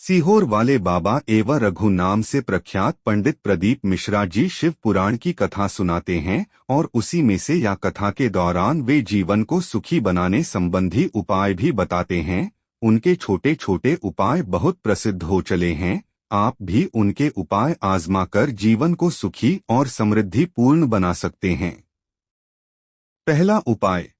सीहोर वाले बाबा एवं रघु नाम से प्रख्यात पंडित प्रदीप मिश्रा जी शिव पुराण की कथा सुनाते हैं और उसी में से या कथा के दौरान वे जीवन को सुखी बनाने संबंधी उपाय भी बताते हैं। उनके छोटे छोटे उपाय बहुत प्रसिद्ध हो चले हैं। आप भी उनके उपाय आजमाकर जीवन को सुखी और समृद्धिपूर्ण बना सकते हैं। पहला उपाय।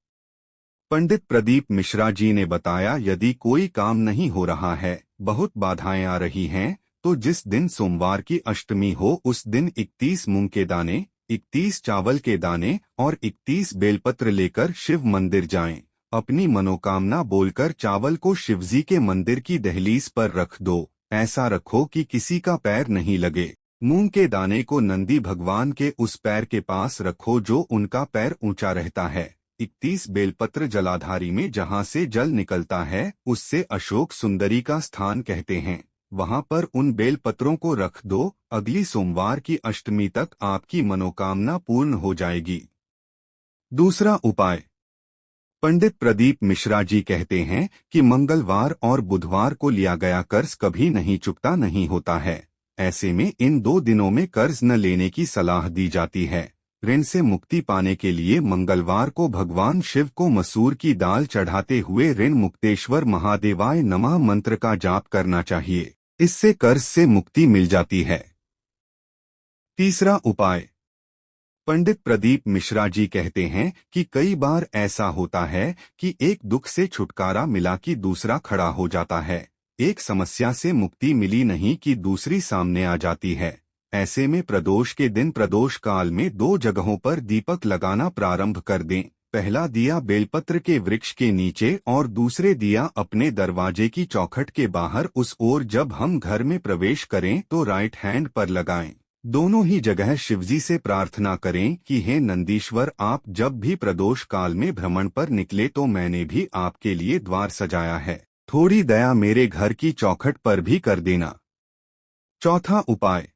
पंडित प्रदीप मिश्रा जी ने बताया, यदि कोई काम नहीं हो रहा है, बहुत बाधाएं आ रही हैं, तो जिस दिन सोमवार की अष्टमी हो उस दिन 31 मूंग के दाने, 31 चावल के दाने और 31 बेलपत्र लेकर शिव मंदिर जाएं। अपनी मनोकामना बोलकर चावल को शिवजी के मंदिर की दहलीज पर रख दो। ऐसा रखो कि किसी का पैर नहीं लगे। मूंग के दाने को नंदी भगवान के उस पैर के पास रखो जो उनका पैर ऊंचा रहता है। 31 बेलपत्र जलाधारी में जहाँ से जल निकलता है उससे अशोक सुंदरी का स्थान कहते हैं, वहाँ पर उन बेलपत्रों को रख दो। अगली सोमवार की अष्टमी तक आपकी मनोकामना पूर्ण हो जाएगी। दूसरा उपाय। पंडित प्रदीप मिश्रा जी कहते हैं कि मंगलवार और बुधवार को लिया गया कर्ज कभी नहीं चुकता नहीं होता है। ऐसे में इन 2 दिनों में कर्ज न लेने की सलाह दी जाती है। ऋण से मुक्ति पाने के लिए मंगलवार को भगवान शिव को मसूर की दाल चढ़ाते हुए ऋण मुक्तेश्वर महादेवाय नमः मंत्र का जाप करना चाहिए। इससे कर्ज से मुक्ति मिल जाती है। तीसरा उपाय। पंडित प्रदीप मिश्रा जी कहते हैं कि कई बार ऐसा होता है कि एक दुख से छुटकारा मिला कि दूसरा खड़ा हो जाता है, एक समस्या से मुक्ति मिली नहीं कि दूसरी सामने आ जाती है। ऐसे में प्रदोष के दिन प्रदोष काल में 2 जगहों पर दीपक लगाना प्रारंभ कर दें। पहला दिया बेलपत्र के वृक्ष के नीचे और दूसरे दिया अपने दरवाजे की चौखट के बाहर उस ओर जब हम घर में प्रवेश करें तो राइट हैंड पर लगाएं। दोनों ही जगह शिवजी से प्रार्थना करें कि हे नंदीश्वर, आप जब भी प्रदोष काल में भ्रमण पर निकले तो मैंने भी आपके लिए द्वार सजाया है, थोड़ी दया मेरे घर की चौखट पर भी कर देना। चौथा उपाय।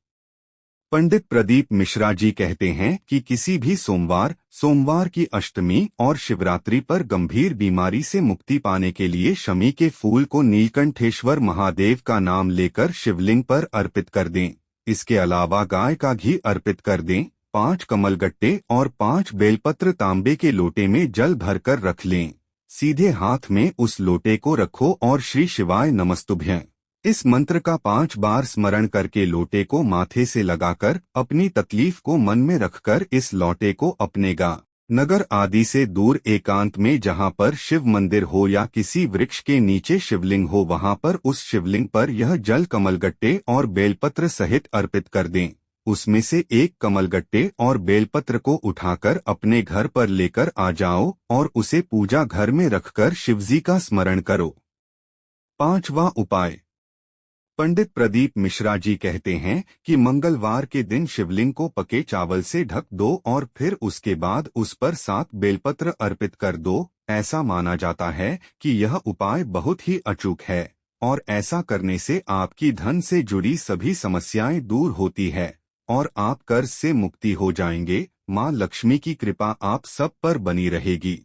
पंडित प्रदीप मिश्रा जी कहते हैं कि किसी भी सोमवार की अष्टमी और शिवरात्रि पर गंभीर बीमारी से मुक्ति पाने के लिए शमी के फूल को नीलकंठेश्वर महादेव का नाम लेकर शिवलिंग पर अर्पित कर दें। इसके अलावा गाय का घी अर्पित कर दें। 5 कमलगट्टे और 5 बेलपत्र तांबे के लोटे में जल भरकर रख लें। सीधे हाथ में उस लोटे को रखो और श्री शिवाय नमस्तुभ्यं इस मंत्र का 5 बार स्मरण करके लोटे को माथे से लगाकर अपनी तकलीफ को मन में रखकर इस लोटे को अपने नगर आदि से दूर एकांत में जहाँ पर शिव मंदिर हो या किसी वृक्ष के नीचे शिवलिंग हो वहाँ पर उस शिवलिंग पर यह जल कमलगट्टे और बेलपत्र सहित अर्पित कर दें। उसमें से एक कमलगट्टे और बेलपत्र को उठाकर अपने घर पर लेकर आ जाओ और उसे पूजा घर में रखकर शिवजी का स्मरण करो। 5वां उपाय। पंडित प्रदीप मिश्रा जी कहते हैं कि मंगलवार के दिन शिवलिंग को पके चावल से ढक दो और फिर उसके बाद उस पर 7 बेलपत्र अर्पित कर दो। ऐसा माना जाता है कि यह उपाय बहुत ही अचूक है और ऐसा करने से आपकी धन से जुड़ी सभी समस्याएं दूर होती है और आप कर्ज से मुक्ति हो जाएंगे। मां लक्ष्मी की कृपा आप सब पर बनी रहेगी।